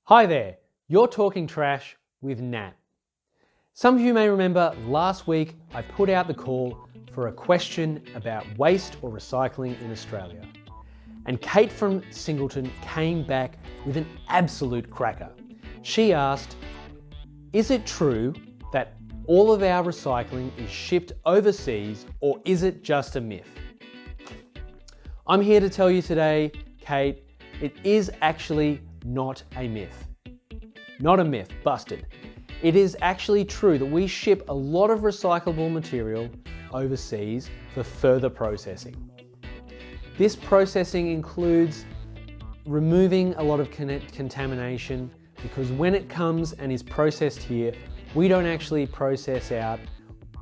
Hi there, you're talking trash with Nat. Some of you may remember last week I put out the call for a question about waste or recycling in Australia. And Kate from Singleton came back with an absolute cracker. She asked, is it true that all of our recycling is shipped overseas, or is it just a myth? I'm here to tell you today, Kate, it is actually not a myth. Not a myth, busted. It is actually true that we ship a lot of recyclable material overseas for further processing. This processing includes removing a lot of contamination, because when it comes and is processed here, we don't actually process out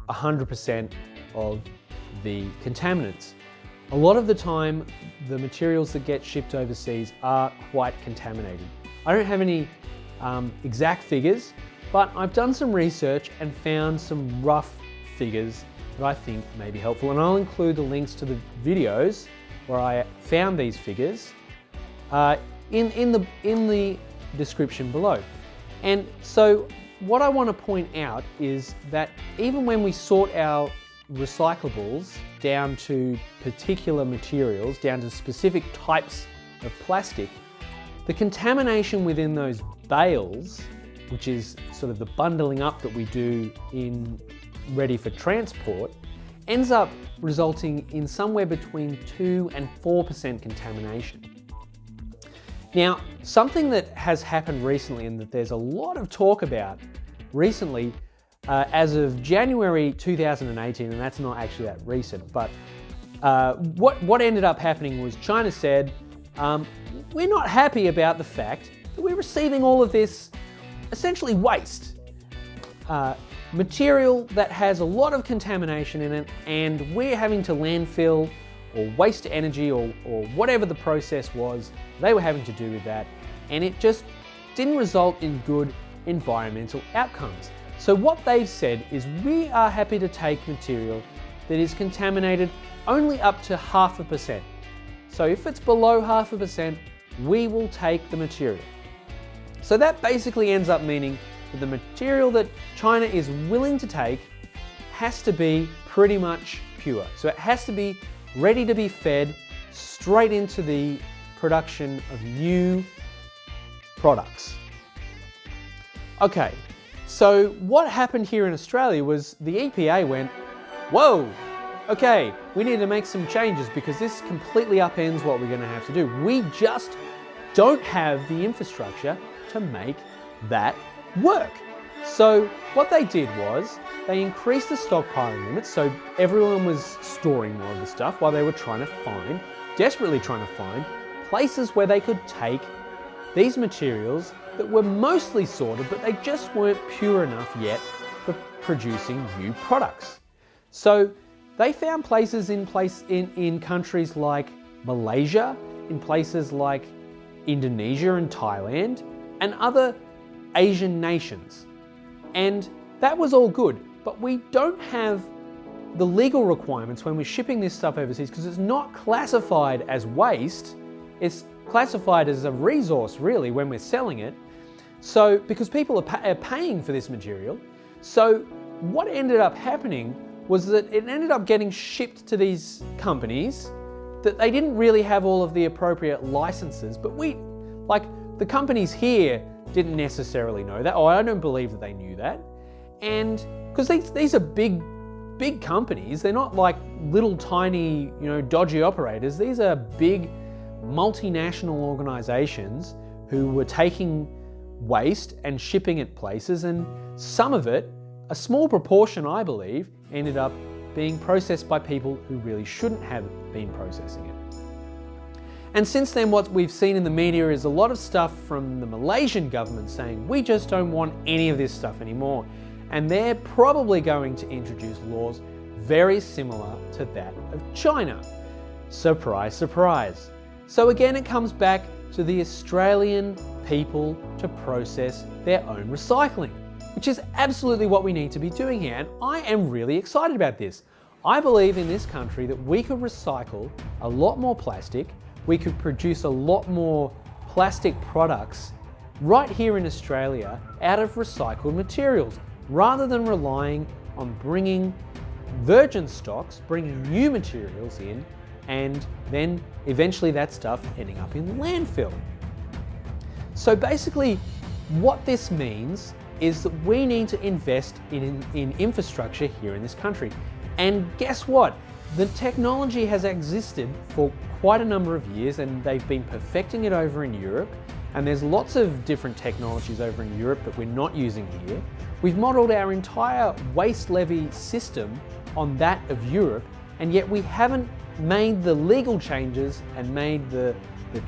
100% of the contaminants. A lot of the time, the materials that get shipped overseas are quite contaminated. I don't have any exact figures, but I've done some research and found some rough figures that I think may be helpful, and I'll include the links to the videos where I found these figures in the description below. And so what I want to point out is that even when we sort our recyclables down to particular materials, down to specific types of plastic, the contamination within those bales, which is sort of the bundling up that we do in ready for transport, ends up resulting in somewhere between 2 and 4% contamination. Now, something that has happened recently and that there's a lot of talk about recently, as of January 2018, and that's not actually that recent, but what ended up happening was China said, we're not happy about the fact that we're receiving all of this essentially waste. Material that has a lot of contamination in it, and we're having to landfill or waste energy or whatever the process was they were having to do with that, and it just didn't result in good environmental outcomes. So what they've said is we are happy to take material that is contaminated only up to 0.5%. So if it's below 0.5%, we will take the material. So that basically ends up meaning that the material that China is willing to take has to be pretty much pure. So it has to be ready to be fed straight into the production of new products. Okay, so what happened here in Australia was the EPA went, whoa, okay, we need to make some changes because this completely upends what we're going to have to do. We just don't have the infrastructure to make that work. So what they did was they increased the stockpiling limits, so everyone was storing more of the stuff while they were desperately trying to find places where they could take these materials that were mostly sorted, but they just weren't pure enough yet for producing new products. So they found places in countries like Malaysia, in places like Indonesia and Thailand, and other Asian nations. And that was all good, but we don't have the legal requirements when we're shipping this stuff overseas, because it's not classified as waste, it's classified as a resource really when we're selling it. So, because people are paying for this material, so what ended up happening was that it ended up getting shipped to these companies that they didn't really have all of the appropriate licenses, but the companies here didn't necessarily know that, or I don't believe that they knew that. And because these are big companies, they're not like little tiny, dodgy operators. These are big multinational organizations who were taking waste and shipping it places, and some of it, a small proportion I believe, ended up being processed by people who really shouldn't have been processing it. And since then, what we've seen in the media is a lot of stuff from the Malaysian government saying, we just don't want any of this stuff anymore. And they're probably going to introduce laws very similar to that of China. Surprise, surprise. So again, it comes back to the Australian people to process their own recycling, which is absolutely what we need to be doing here. And I am really excited about this. I believe in this country that we could recycle a lot more plastic, we could produce a lot more plastic products right here in Australia out of recycled materials, rather than relying on bringing virgin stocks, bringing new materials in, and then eventually that stuff ending up in landfill. So basically what this means is that we need to invest in infrastructure here in this country. And guess what? The technology has existed for quite a number of years, and they've been perfecting it over in Europe. And there's lots of different technologies over in Europe that we're not using here. We've modeled our entire waste levy system on that of Europe, and yet we haven't made the legal changes and made the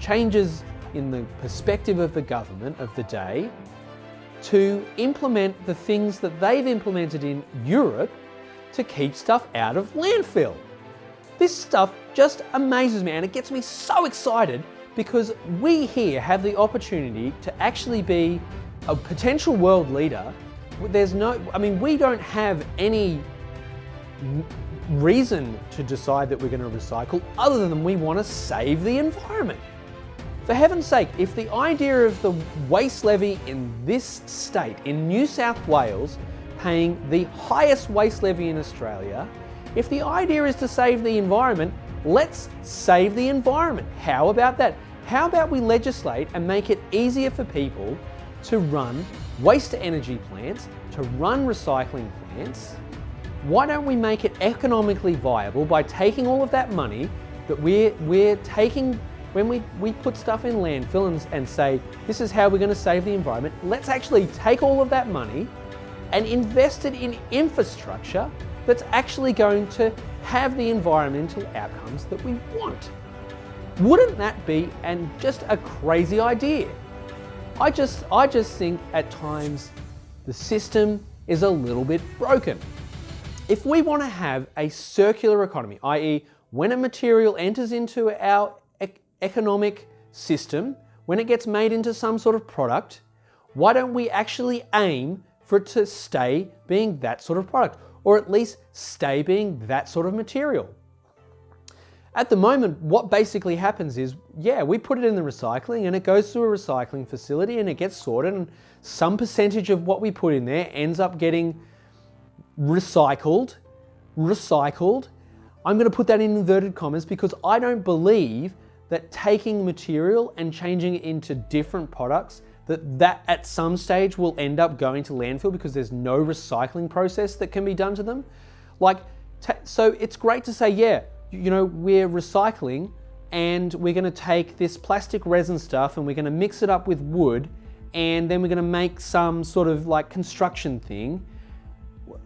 changes in the perspective of the government of the day to implement the things that they've implemented in Europe to keep stuff out of landfill. This stuff just amazes me, and it gets me so excited because we here have the opportunity to actually be a potential world leader. We don't have any reason to decide that we're going to recycle other than we want to save the environment. For heaven's sake, if the idea of the waste levy in this state, in New South Wales, paying the highest waste levy in Australia, if the idea is to save the environment, let's save the environment. How about that? How about we legislate and make it easier for people to run waste to energy plants, to run recycling plants? Why don't we make it economically viable by taking all of that money that we're taking when we put stuff in landfill and say, this is how we're going to save the environment. Let's actually take all of that money and invest it in infrastructure that's actually going to have the environmental outcomes that we want. Wouldn't that be just a crazy idea? I just think at times the system is a little bit broken. If we want to have a circular economy, i.e. when a material enters into our economic system, when it gets made into some sort of product, why don't we actually aim for it to stay being that sort of product, or at least stay being that sort of material? At the moment, what basically happens is, we put it in the recycling and it goes through a recycling facility and it gets sorted, and some percentage of what we put in there ends up getting recycled. I'm going to put that in inverted commas because I don't believe that taking material and changing it into different products, that at some stage will end up going to landfill because there's no recycling process that can be done to them. So it's great to say, we're recycling and we're going to take this plastic resin stuff and we're going to mix it up with wood, and then we're going to make some sort of construction thing.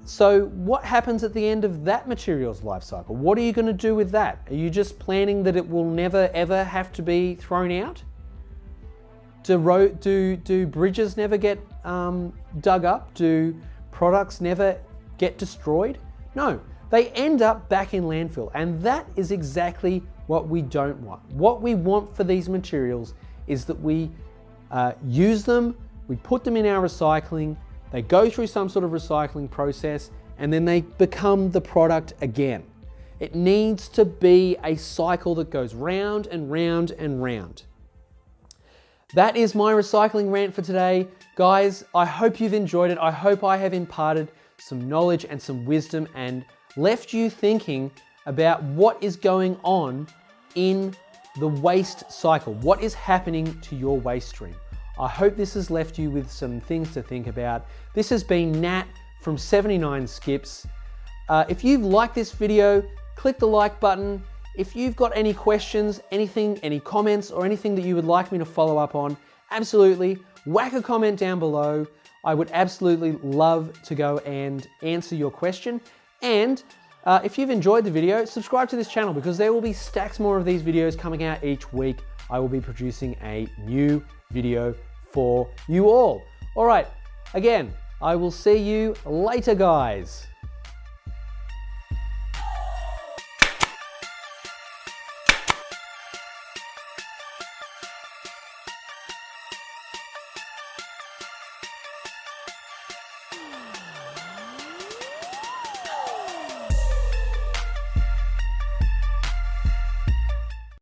So what happens at the end of that material's life cycle? What are you going to do with that? Are you just planning that it will never ever have to be thrown out? Do bridges never get dug up? Do products never get destroyed? No, they end up back in landfill, and that is exactly what we don't want. What we want for these materials is that we use them, we put them in our recycling, they go through some sort of recycling process, and then they become the product again. It needs to be a cycle that goes round and round and round. That is my recycling rant for today. Guys, I hope you've enjoyed it. I hope I have imparted some knowledge and some wisdom and left you thinking about what is going on in the waste cycle. What is happening to your waste stream? I hope this has left you with some things to think about. This has been Nat from 79 Skips. If you've liked this video, click the like button. If you've got any questions, any comments, or anything that you would like me to follow up on, absolutely whack a comment down below. I would absolutely love to go and answer your question. And if you've enjoyed the video, subscribe to this channel because there will be stacks more of these videos coming out each week. I will be producing a new video for you all. All right, again, I will see you later, guys.